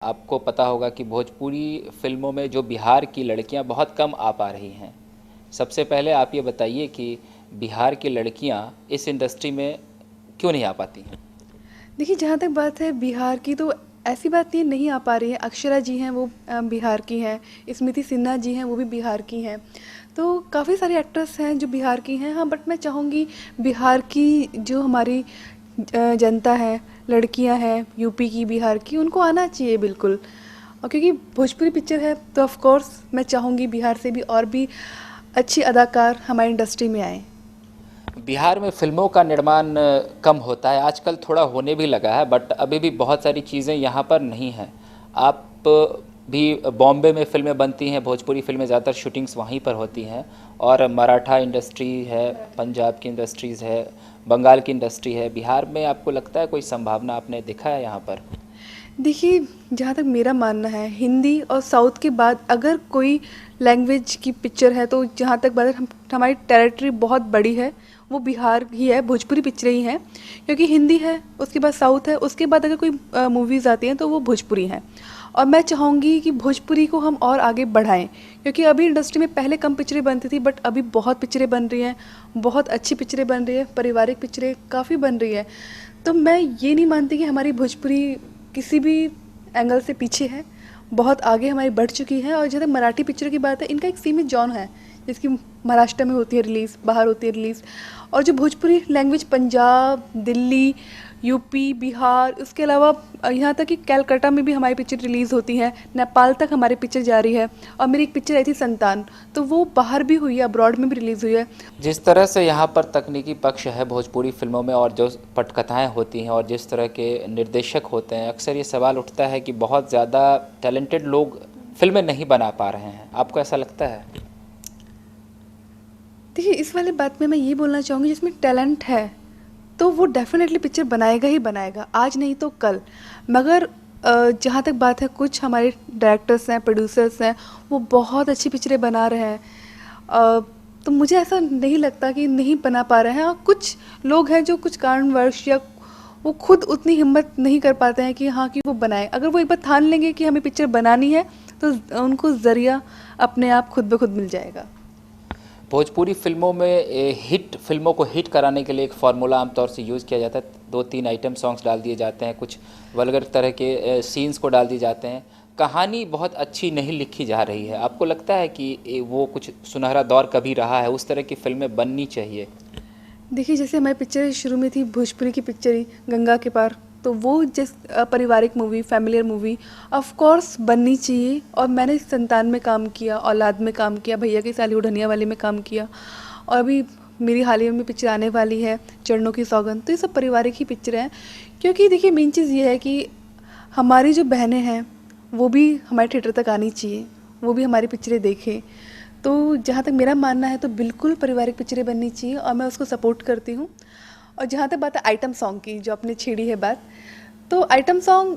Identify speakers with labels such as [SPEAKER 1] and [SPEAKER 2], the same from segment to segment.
[SPEAKER 1] आपको पता होगा कि भोजपुरी फिल्मों में जो बिहार की लड़कियां बहुत कम आ पा रही हैं। सबसे पहले आप ये बताइए कि बिहार की लड़कियां इस इंडस्ट्री में क्यों नहीं आ पाती हैं?
[SPEAKER 2] देखिए, जहाँ तक बात है बिहार की, तो ऐसी बात नहीं आ पा रही है। अक्षरा जी हैं, वो बिहार की हैं। स्मृति सिन्हा जी हैं, वो भी बिहार की हैं। तो काफ़ी सारे एक्ट्रेस हैं जो बिहार की हैं। हाँ, बट मैं चाहूँगी बिहार की जो हमारी जनता है, लड़कियां हैं यूपी की, बिहार की, उनको आना चाहिए बिल्कुल। और क्योंकि भोजपुरी पिक्चर है तो ऑफ कोर्स मैं चाहूँगी बिहार से भी और भी अच्छी अदाकार हमारी इंडस्ट्री में आए।
[SPEAKER 1] बिहार में फिल्मों का निर्माण कम होता है, आजकल थोड़ा होने भी लगा है, बट अभी भी बहुत सारी चीज़ें यहाँ पर नहीं हैं। आप भी बॉम्बे में फिल्में बनती हैं, भोजपुरी फिल्में ज़्यादातर शूटिंग्स वहीं पर होती हैं, और मराठा इंडस्ट्री है, पंजाब की इंडस्ट्रीज़ है, बंगाल की इंडस्ट्री है। बिहार में आपको लगता है कोई संभावना आपने देखा है यहाँ पर?
[SPEAKER 2] देखिए, जहाँ तक मेरा मानना है, हिंदी और साउथ के बाद अगर कोई लैंग्वेज की पिक्चर है, तो जहाँ तक बात है, हमारी टेरिटरी बहुत बड़ी है, वो बिहार ही है, भोजपुरी पिक्चरें ही हैं। क्योंकि हिंदी है, उसके बाद साउथ है, उसके बाद अगर कोई मूवीज़ आती हैं तो वो भोजपुरी हैं। और मैं चाहूँगी कि भोजपुरी को हम और आगे बढ़ाएं, क्योंकि अभी इंडस्ट्री में पहले कम पिक्चरें बनती थी, बट अभी बहुत पिक्चरें बन रही हैं, बहुत अच्छी पिक्चरें बन रही है, पारिवारिक पिक्चरें काफ़ी बन रही है। तो मैं ये नहीं मानती कि हमारी भोजपुरी किसी भी एंगल से पीछे है, बहुत आगे हमारी बढ़ चुकी है। और जैसे मराठी पिक्चर की बात है, इनका एक सीमित जॉन है, जिसकी महाराष्ट्र में होती है रिलीज़, बाहर होती है रिलीज़। और जो भोजपुरी लैंग्वेज पंजाब, दिल्ली, यूपी, बिहार, उसके अलावा यहाँ तक कि कैलकाटा में भी हमारी पिक्चर रिलीज़ होती है, नेपाल तक हमारी पिक्चर जा रही है। और मेरी एक पिक्चर आई थी संतान, तो वो बाहर भी हुई है, अब्रॉड में भी रिलीज़ हुई है।
[SPEAKER 1] जिस तरह से यहाँ पर तकनीकी पक्ष है भोजपुरी फिल्मों में, और जो पटकथाएं होती हैं और जिस तरह के निर्देशक होते हैं, अक्सर ये सवाल उठता है कि बहुत ज़्यादा टैलेंटेड लोग फिल्में नहीं बना पा रहे हैं। आपको ऐसा लगता है?
[SPEAKER 2] देखिए, इस वाली बात में मैं ये बोलना चाहूँगी, जिसमें टैलेंट है तो वो डेफिनेटली पिक्चर बनाएगा ही बनाएगा, आज नहीं तो कल। मगर जहाँ तक बात है, कुछ हमारे डायरेक्टर्स हैं, प्रोड्यूसर्स हैं, वो बहुत अच्छी पिक्चरें बना रहे हैं। अ, तो मुझे ऐसा नहीं लगता कि नहीं बना पा रहे हैं। और कुछ लोग हैं जो कुछ कारणवश, या वो खुद उतनी हिम्मत नहीं कर पाते हैं कि हाँ, कि वो बनाएं। अगर वो एक बार ठान लेंगे कि हमें पिक्चर बनानी है, तो उनको ज़रिया अपने आप खुद ब खुद मिल जाएगा।
[SPEAKER 1] भोजपुरी फिल्मों में हिट फिल्मों को हिट कराने के लिए एक फार्मूला आमतौर से यूज़ किया जाता है। 2-3 आइटम सॉन्ग्स डाल दिए जाते हैं, कुछ वल्गर तरह के सीन्स को डाल दिए जाते हैं। कहानी बहुत अच्छी नहीं लिखी जा रही है। आपको लगता है कि वो कुछ सुनहरा दौर कभी रहा है, उस तरह की फिल्में बननी चाहिए?
[SPEAKER 2] देखिए, जैसे हमारी पिक्चर शुरू में थी भोजपुरी की पिक्चर ही गंगा के पार, तो वो जिस पारिवारिक movie, familiar movie of course बननी चाहिए। और मैंने संतान में काम किया, औलाद में काम किया, भैया की साली उड़निया वाली में काम किया, और अभी मेरी हाल ही में पिक्चर आने वाली है चरणों की सौगंध। तो ये सब पारिवारिक ही पिक्चर हैं। क्योंकि देखिए, मेन चीज़ ये है कि हमारी जो बहनें हैं वो भी हमारे थिएटर तक आनी चाहिए, वो भी हमारी पिक्चरें देखें। तो जहाँ तक मेरा मानना है, तो बिल्कुल पारिवारिक पिक्चरें बननी चाहिए, और मैं उसको सपोर्ट करती हूँ। और जहाँ तक बात है आइटम सॉन्ग की, जो आपने छेड़ी है बात, तो आइटम सॉन्ग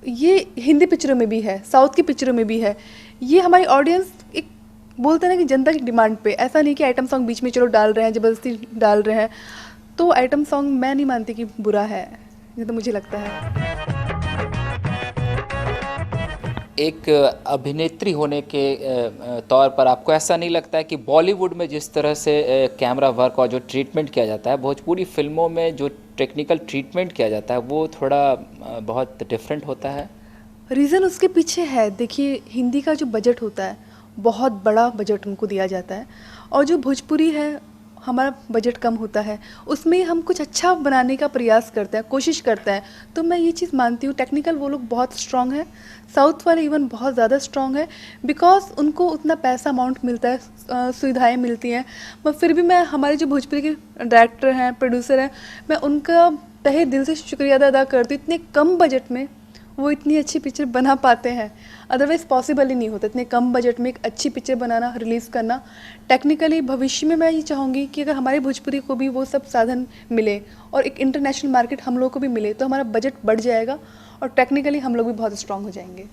[SPEAKER 2] ये हिंदी पिक्चरों में भी है, साउथ की पिक्चरों में भी है। ये हमारी ऑडियंस एक बोलते हैं ना कि जनता की डिमांड पे, ऐसा नहीं कि आइटम सॉन्ग बीच में चलो डाल रहे हैं, ज़बरदस्ती डाल रहे हैं। तो आइटम सॉन्ग मैं नहीं मानती कि बुरा है, ये तो मुझे लगता है।
[SPEAKER 1] एक अभिनेत्री होने के तौर पर आपको ऐसा नहीं लगता है कि बॉलीवुड में जिस तरह से कैमरा वर्क और जो ट्रीटमेंट किया जाता है, भोजपुरी फिल्मों में जो टेक्निकल ट्रीटमेंट किया जाता है, वो थोड़ा बहुत डिफरेंट होता है?
[SPEAKER 2] रीज़न उसके पीछे है। देखिए, हिंदी का जो बजट होता है, बहुत बड़ा बजट उनको दिया जाता है, और जो भोजपुरी है, हमारा बजट कम होता है। उसमें हम कुछ अच्छा बनाने का प्रयास करते हैं, कोशिश करते हैं। तो मैं ये चीज़ मानती हूँ, टेक्निकल वो लोग बहुत स्ट्रॉन्ग है, साउथ वाले इवन बहुत ज़्यादा स्ट्रॉन्ग है, बिकॉज उनको उतना पैसा अमाउंट मिलता है, सुविधाएँ मिलती हैं। मगर फिर भी मैं, हमारे जो भोजपुरी के डायरेक्टर हैं, प्रोड्यूसर हैं, मैं उनका तहे दिल से शुक्रिया अदा करती हूँ। इतने कम बजट में वो इतनी अच्छी पिक्चर बना पाते हैं, अदरवाइज़ पॉसिबल ही नहीं होता इतने कम बजट में एक अच्छी पिक्चर बनाना, रिलीज़ करना। टेक्निकली भविष्य में मैं ये चाहूँगी कि अगर हमारे भोजपुरी को भी वो सब साधन मिले, और एक इंटरनेशनल मार्केट हम लोग को भी मिले, तो हमारा बजट बढ़ जाएगा, और टेक्निकली हम लोग भी बहुत स्ट्रांग हो जाएंगे।